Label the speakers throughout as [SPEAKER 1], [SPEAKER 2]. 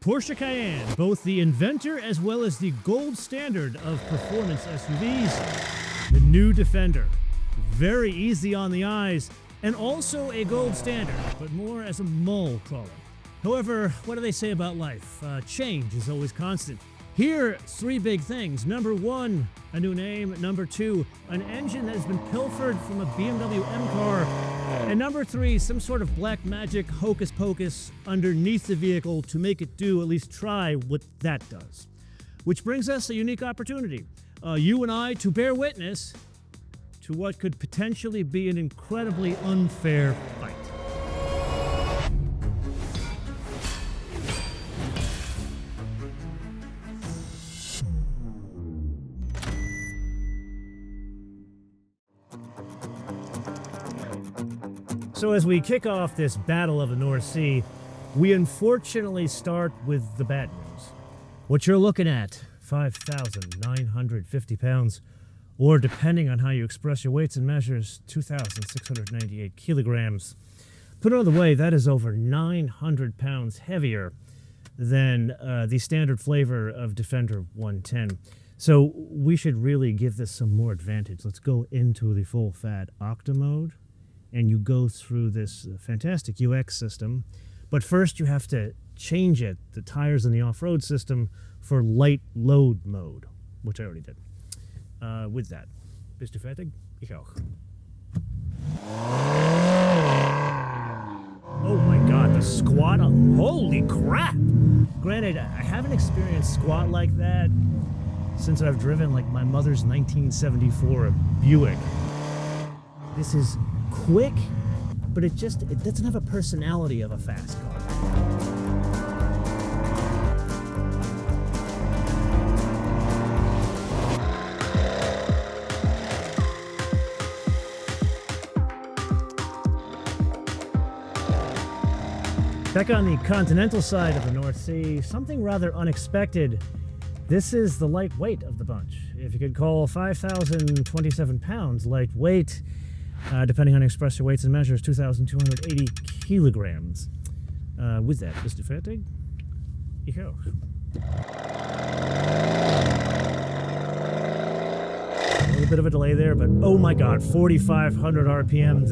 [SPEAKER 1] Porsche Cayenne, both the inventor as well as the gold standard of performance SUVs. The new Defender, very easy on the eyes, and also a gold standard, but more as a mole crawler. However, what do they say about life? Change is always constant. Here, three big things. Number one, a new name. Number two, an engine that has been pilfered from a BMW M car. And number three, some sort of black magic hocus pocus underneath the vehicle to make it do, at least try, what that does. Which brings us a unique opportunity. You and I to bear witness to what could potentially be an incredibly unfair fight. So as we kick off this battle of the North Sea, we unfortunately start with the bad news. What you're looking at, 5,950 pounds, or depending on how you express your weights and measures, 2,698 kilograms. Put another way, that is over 900 pounds heavier than the standard flavor of Defender 110. So we should really give this some more advantage. Let's go into the full-fat Octa mode, and you go through this fantastic UX system. But first you have to change it, the tires in the off-road system, for light load mode, which I already did. With that, bist du fertig? Ich auch. Oh my god, the squat, holy crap! Granted, I haven't experienced squat like that since I've driven like my mother's 1974 Buick. This is quick, but it doesn't have a personality of a fast car. Back on the continental side of the North Sea, something rather unexpected. This is the lightweight of the bunch. If you could call 5,027 pounds lightweight, depending on how you express your weights and measures, 2,280 kilograms. With that, bist du fertig? Ich auch. A little bit of a delay there, but oh my god, 4,500 RPM.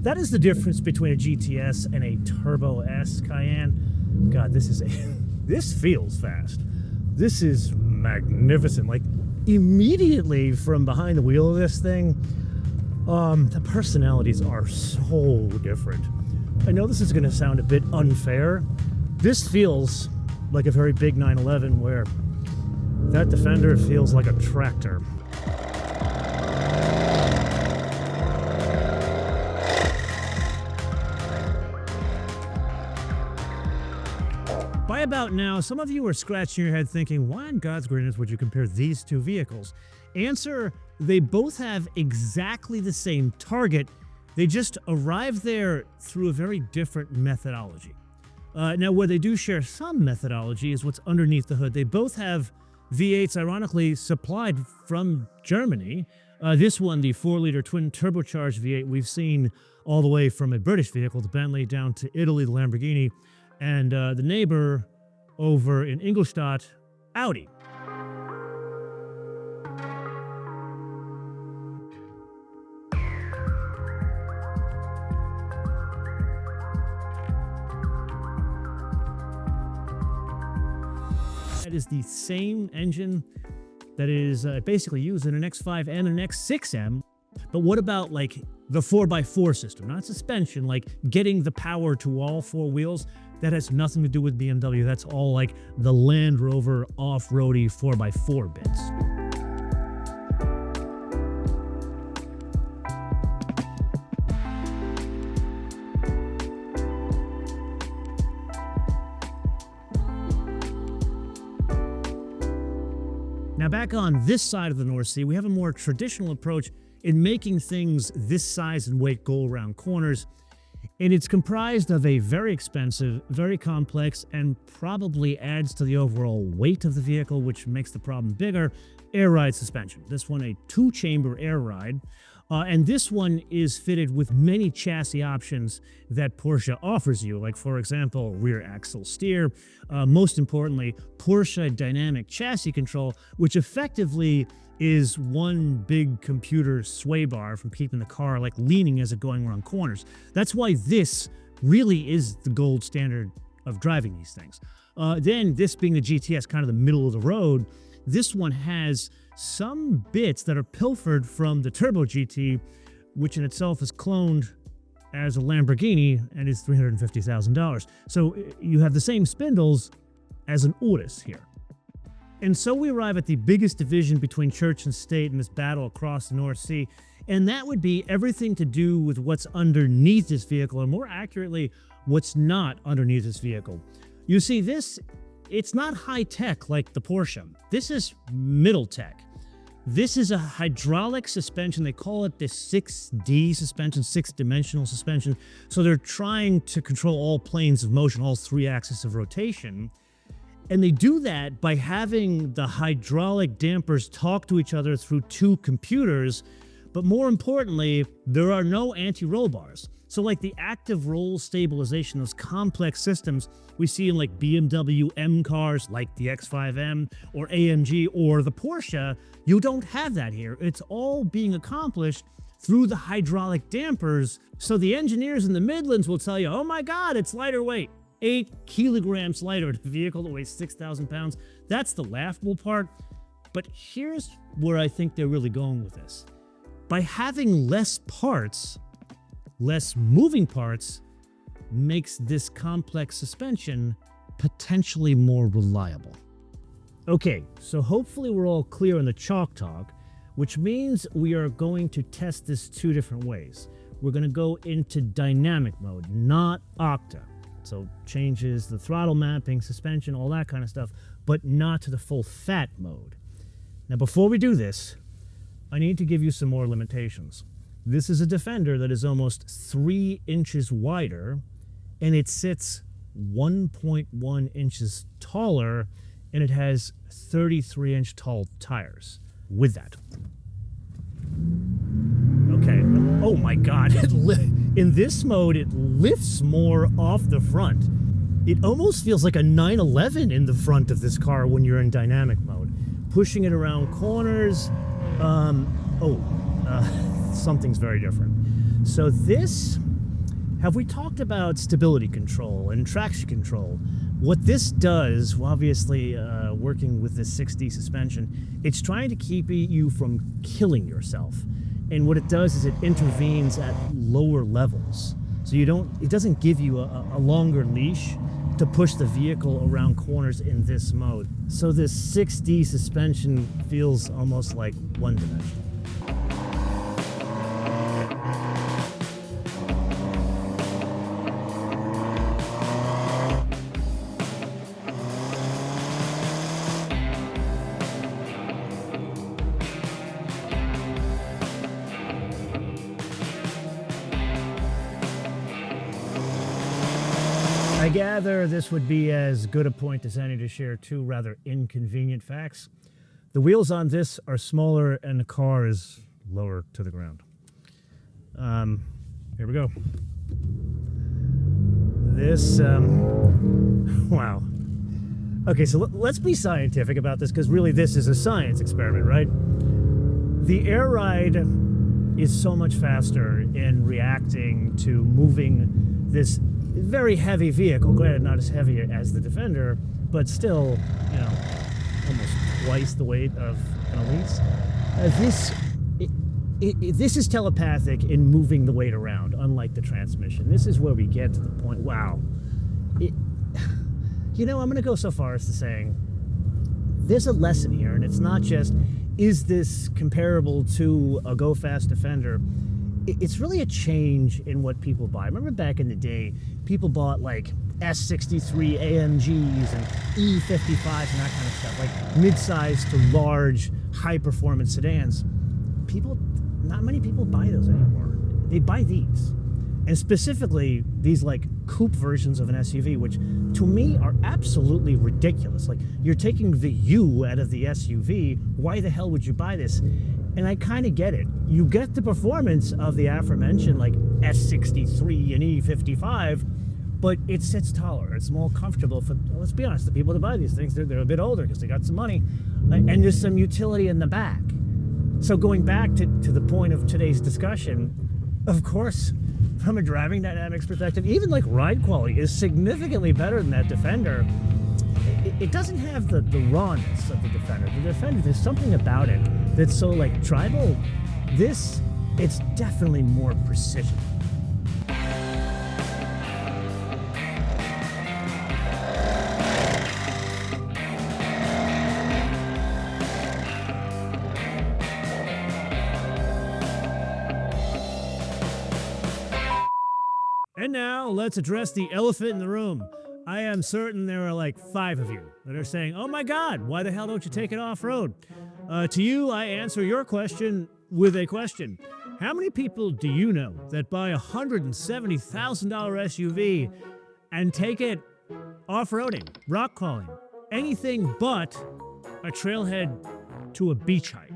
[SPEAKER 1] That is the difference between a GTS and a Turbo S Cayenne. God, this feels fast. This is magnificent. Like, immediately from behind the wheel of this thing, the personalities are so different. I know this is going to sound a bit unfair. This feels like a very big 911, where that Defender feels like a tractor. By about now, some of you are scratching your head thinking, why in God's greatness would you compare these two vehicles? Answer, they both have exactly the same target. They just arrived there through a very different methodology. Now, where they do share some methodology is what's underneath the hood. They both have V8s, ironically, supplied from Germany. This one, the 4-liter twin-turbocharged V8, we've seen all the way from a British vehicle, the Bentley, down to Italy, the Lamborghini, and the neighbor over in Ingolstadt, Audi. That is the same engine that is basically used in an X5 and an X6M. But what about like the 4x4 system? Not suspension, like getting the power to all four wheels. That has nothing to do with BMW. That's all like the Land Rover off-roady 4x4 bits. Now back on this side of the North Sea, we have a more traditional approach in making things this size and weight go around corners. And it's comprised of a very expensive, very complex, and probably adds to the overall weight of the vehicle, which makes the problem bigger, air ride suspension. This one, a 2-chamber air ride. And this one is fitted with many chassis options that Porsche offers you, like, for example, rear axle steer, most importantly, Porsche dynamic chassis control, which effectively is one big computer sway bar from keeping the car like leaning as it going around corners. That's why this really is the gold standard of driving these things. Then this being the GTS, kind of the middle of the road, this one has some bits that are pilfered from the Turbo GT, which in itself is cloned as a Lamborghini and is $350,000. So you have the same spindles as an Urus here. And so we arrive at the biggest division between church and state in this battle across the North Sea, and that would be everything to do with what's underneath this vehicle, and more accurately, what's not underneath this vehicle. You see, it's not high-tech like the Porsche. This is middle tech. This is a hydraulic suspension. They call it the 6D suspension, six-dimensional suspension. So they're trying to control all planes of motion, all three axes of rotation. And they do that by having the hydraulic dampers talk to each other through two computers. But more importantly, there are no anti-roll bars. So like the active roll stabilization, those complex systems we see in like BMW M cars like the X5M or AMG or the Porsche, you don't have that here. It's all being accomplished through the hydraulic dampers. So the engineers in the Midlands will tell you, oh my God, it's lighter weight. 8 kilograms lighter, the vehicle that weighs 6,000 pounds. That's the laughable part. But here's where I think they're really going with this. By having less parts, less moving parts, makes this complex suspension potentially more reliable. Okay, so hopefully we're all clear on the chalk talk, which means we are going to test this two different ways. We're going to go into dynamic mode, not OCTA. So changes the throttle mapping, suspension, all that kind of stuff, but not to the full fat mode. Now, before we do this, I need to give you some more limitations. This is a Defender that is almost 3 inches wider, and it sits 1.1 inches taller, and it has 33-inch tall tires with that. Okay, oh my God, in this mode, it lifts more off the front. It almost feels like a 911 in the front of this car when you're in dynamic mode. Pushing it around corners, something's very different. So this, have we talked about stability control and traction control? What this does, obviously working with this 6D suspension, it's trying to keep you from killing yourself. And what it does is it intervenes at lower levels. So it doesn't give you a longer leash to push the vehicle around corners in this mode. So this 6D suspension feels almost like one-dimensional. I gather this would be as good a point as any to share two rather inconvenient facts. The wheels on this are smaller and the car is lower to the ground. Here we go. This, wow. Okay, so let's be scientific about this, because really this is a science experiment, right? The air ride is so much faster in reacting to moving this very heavy vehicle. Granted, not as heavy as the Defender, but still, you know, almost twice the weight of an Elise. This is telepathic in moving the weight around, unlike the transmission. This is where we get to the point, wow. You know, I'm going to go so far as to saying there's a lesson here, and it's not just, is this comparable to a Go Fast Defender? It's really a change in what people buy. Remember back in the day, people bought like S63 AMGs and E55s and that kind of stuff, like mid-size to large, high-performance sedans. Not many people buy those anymore. They buy these. And specifically, these like coupe versions of an SUV, which to me are absolutely ridiculous. Like, you're taking the U out of the SUV. Why the hell would you buy this? And I kind of get it. You get the performance of the aforementioned like S63 and E55, but it sits taller. It's more comfortable for, let's be honest, the people that buy these things, they're a bit older because they got some money, and there's some utility in the back. So going back to the point of today's discussion, of course, from a driving dynamics perspective, even like ride quality is significantly better than that Defender. It doesn't have the rawness of the Defender. The Defender, there's something about it that's so like tribal. This, it's definitely more precision. And now let's address the elephant in the room. I am certain there are like 5 of you that are saying, oh my God, why the hell don't you take it off-road? To you, I answer your question with a question. How many people do you know that buy a $170,000 SUV and take it off-roading, rock crawling, anything but a trailhead to a beach hike?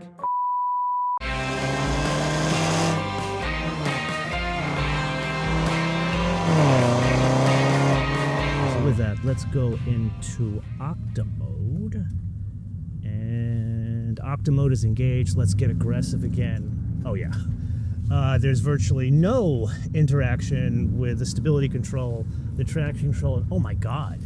[SPEAKER 1] With that, let's go into Octa mode. And Octa mode is engaged. Let's get aggressive again. Oh yeah. There's virtually no interaction with the stability control, the traction control. Oh my God.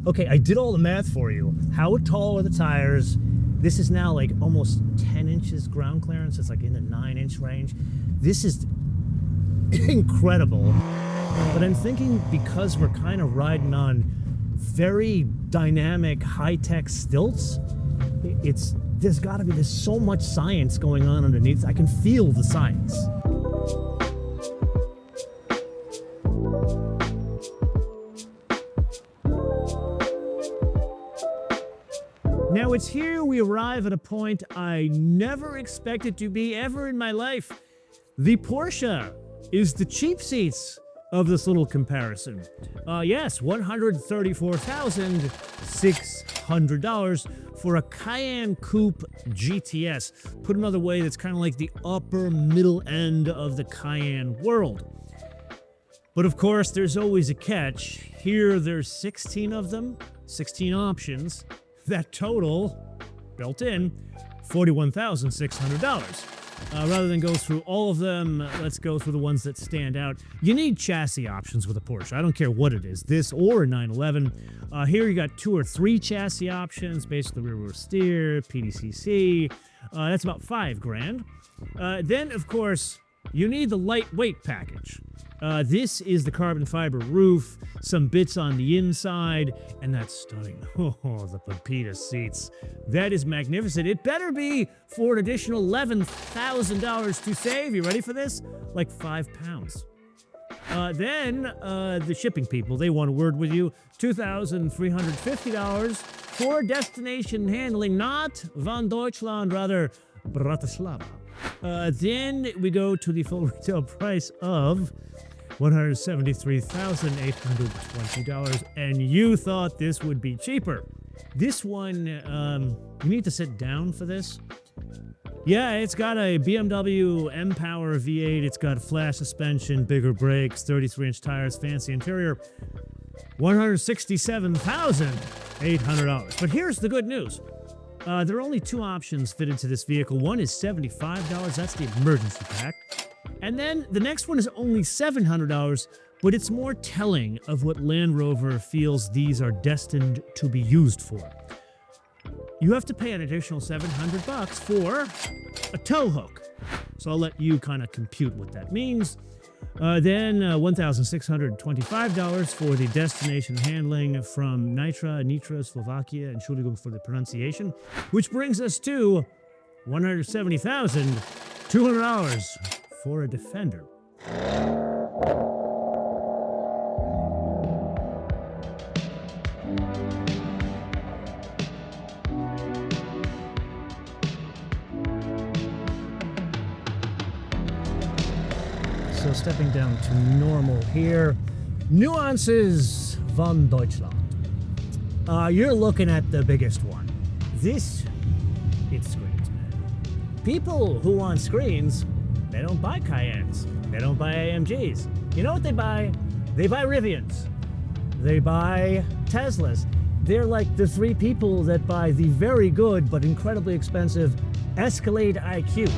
[SPEAKER 1] Okay, I did all the math for you. How tall are the tires? This is now like almost 10 inches ground clearance. It's like in the 9-inch range. This is incredible. But I'm thinking because we're kind of riding on very dynamic, high-tech stilts, there's so much science going on underneath. I can feel the science. Now it's here we arrive at a point I never expected to be ever in my life. The Porsche is the cheap seats of this little comparison. Yes, $134,600 for a Cayenne Coupe GTS. Put another way, that's kind of like the upper middle end of the Cayenne world. But of course, there's always a catch. Here, there's 16 of them, 16 options, that total, built in, $41,600. Rather than go through all of them, let's go through the ones that stand out. You need chassis options with a Porsche. I don't care what it is, this or a 911. Here you got 2 or 3 chassis options, basically rear-wheel steer, PDCC. That's about $5,000. Then, of course, you need the lightweight package. This is the carbon fiber roof, some bits on the inside, and that's stunning. Oh, the Pepita seats. That is magnificent. It better be for an additional $11,000 to save. You ready for this? Like £5. Then the shipping people, they want a word with you. $2,350 for destination handling, not Van Deutschland, rather Bratislava. Then we go to the full retail price of $173,820, and you thought this would be cheaper. This one, you need to sit down for this. Yeah, it's got a BMW M-Power V8, it's got flash suspension, bigger brakes, 33-inch tires, fancy interior, $167,800. But here's the good news. There are only 2 options fitted to this vehicle. One is $75, that's the emergency pack. And then the next one is only $700, but it's more telling of what Land Rover feels these are destined to be used for. You have to pay an additional $700 for a tow hook. So I'll let you kind of compute what that means. Then $1,625 for the destination handling from Nitra, Slovakia, and Entschuldigung for the pronunciation, which brings us to $170,200 for a Defender. So stepping down to normal here. Nuances von Deutschland. You're looking at the biggest one. This, it screams, man. people who want screens, they don't buy Cayennes. They don't buy AMGs. You know what they buy? They buy Rivians. They buy Teslas. They're like the three people that buy the very good but incredibly expensive Escalade IQ.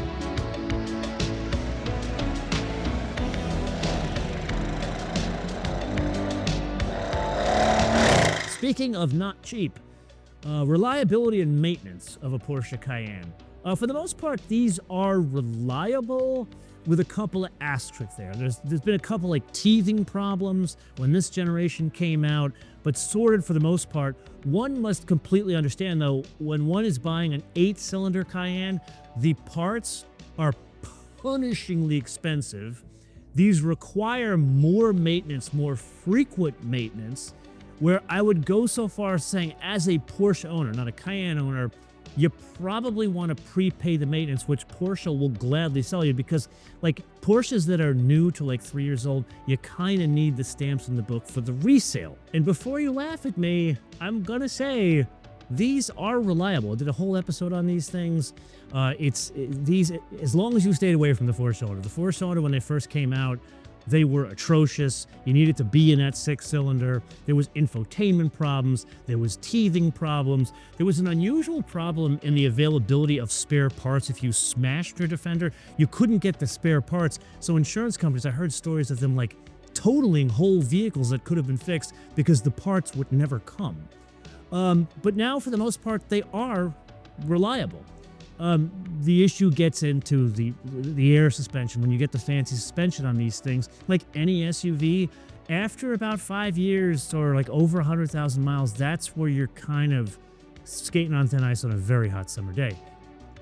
[SPEAKER 1] Speaking of not cheap, reliability and maintenance of a Porsche Cayenne. For the most part, these are reliable with a couple of asterisks there. There's been a couple like teething problems when this generation came out, but sorted for the most part. One must completely understand, though, when one is buying an 8-cylinder Cayenne, the parts are punishingly expensive. These require more maintenance, more frequent maintenance, where I would go so far as saying, as a Porsche owner, not a Cayenne owner, you probably want to prepay the maintenance, which Porsche will gladly sell you, because like Porsches that are new to like 3 years old, you kind of need the stamps in the book for the resale. And before you laugh at me, I'm going to say these are reliable. I did a whole episode on these things. These, as long as you stayed away from the 4-cylinder. The 4-cylinder, when they first came out, they were atrocious. You needed to be in that 6-cylinder. There was infotainment problems. There was teething problems. There was an unusual problem in the availability of spare parts. If you smashed your Defender, you couldn't get the spare parts. So insurance companies, I heard stories of them like totaling whole vehicles that could have been fixed because the parts would never come. But now, for the most part, they are reliable. The issue gets into the air suspension. When you get the fancy suspension on these things, like any SUV, after about 5 years or like over 100,000 miles, that's where you're kind of skating on thin ice on a very hot summer day.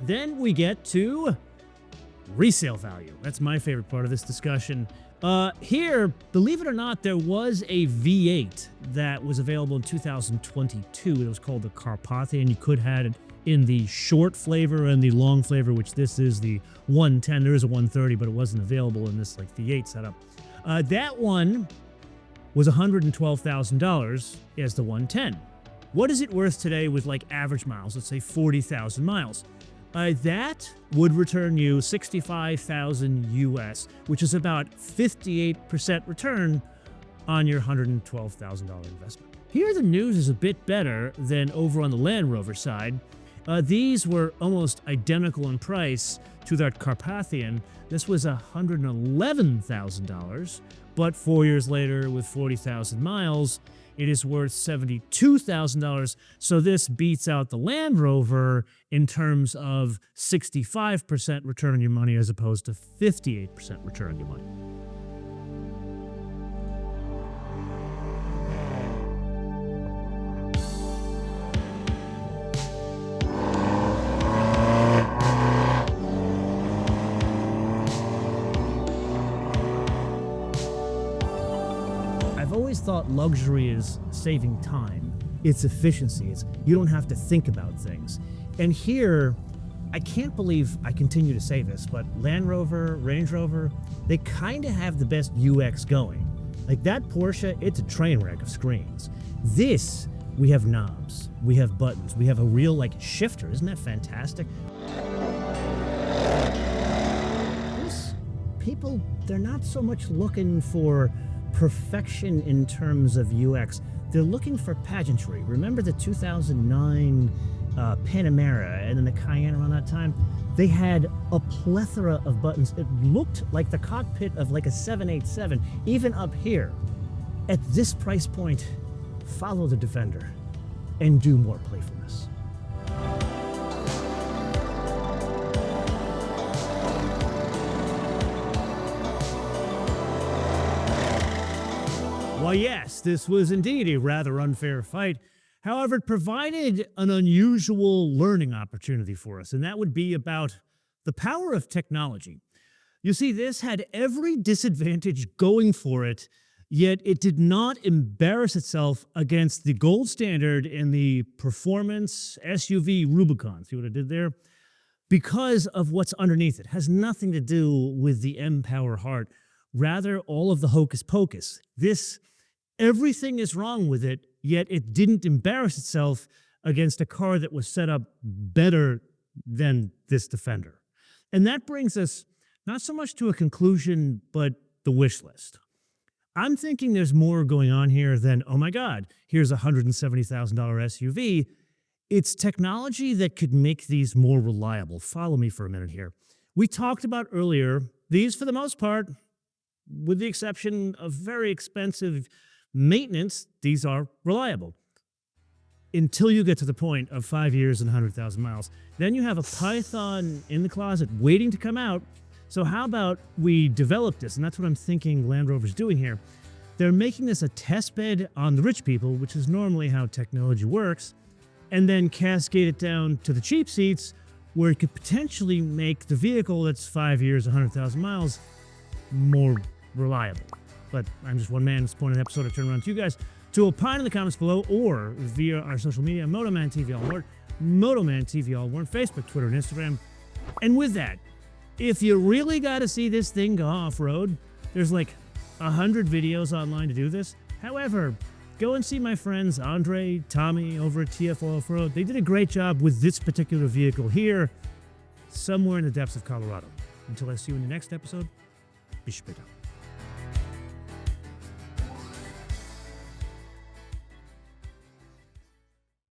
[SPEAKER 1] Then we get to resale value. That's my favorite part of this discussion. Here, believe it or not, there was a V8 that was available in 2022. It was called the Carpathian. You could have it in the short flavor and the long flavor, which this is the 110. There is a 130, but it wasn't available in this like V8 setup. That one was $112,000 as the 110. What is it worth today with like average miles? Let's say 40,000 miles. That would return you $65,000 US, which is about 58% return on your $112,000 investment. Here the news is a bit better than over on the Land Rover side. These were almost identical in price to that Carpathian. This was $111,000, but 4 years later, with 40,000 miles, it is worth $72,000. So this beats out the Land Rover in terms of 65% return on your money as opposed to 58% return on your money. Thought luxury is saving time. It's efficiency. You don't have to think about things. And here, I can't believe I continue to say this, but Land Rover, Range Rover, they kind of have the best UX going. Like that Porsche, it's a train wreck of screens. This, we have knobs, we have buttons, we have a real like shifter. Isn't that fantastic? This, people, they're not so much looking for perfection in terms of UX. They're looking for pageantry. Remember the 2009 Panamera and then the Cayenne around that time? They had a plethora of buttons. It looked like the cockpit of like a 787, even up here. At this price point, follow the Defender and do more playfulness. Well, yes, this was indeed a rather unfair fight. However, it provided an unusual learning opportunity for us, and that would be about the power of technology. You see, this had every disadvantage going for it, yet it did not embarrass itself against the gold standard in the performance SUV Rubicon. See what I did there? Because of what's underneath it. It has nothing to do with the M-Power heart. Rather, all of the hocus pocus. Everything is wrong with it, yet it didn't embarrass itself against a car that was set up better than this Defender. And that brings us not so much to a conclusion, but the wish list. I'm thinking there's more going on here than, oh my God, here's a $170,000 SUV. It's technology that could make these more reliable. Follow me for a minute here. We talked about earlier, these for the most part, with the exception of very expensive maintenance, these are reliable. Until you get to the point of 5 years and 100,000 miles. Then you have a python in the closet waiting to come out. So how about we develop this? And that's what I'm thinking Land Rover's doing here. They're making this a test bed on the rich people, which is normally how technology works, and then cascade it down to the cheap seats, where it could potentially make the vehicle that's 5 years, 100,000 miles more reliable. But I'm just one man. This point of the episode, I turn around to you guys to opine in the comments below or via our social media, MotoManTV all one, MotoManTV all one, Facebook, Twitter, and Instagram. And with that, if you really got to see this thing go off-road, there's like 100 videos online to do this. However, go and see my friends Andre, Tommy over at TF Off-Road. They did a great job with this particular vehicle here, somewhere in the depths of Colorado. Until I see you in the next episode, bis später.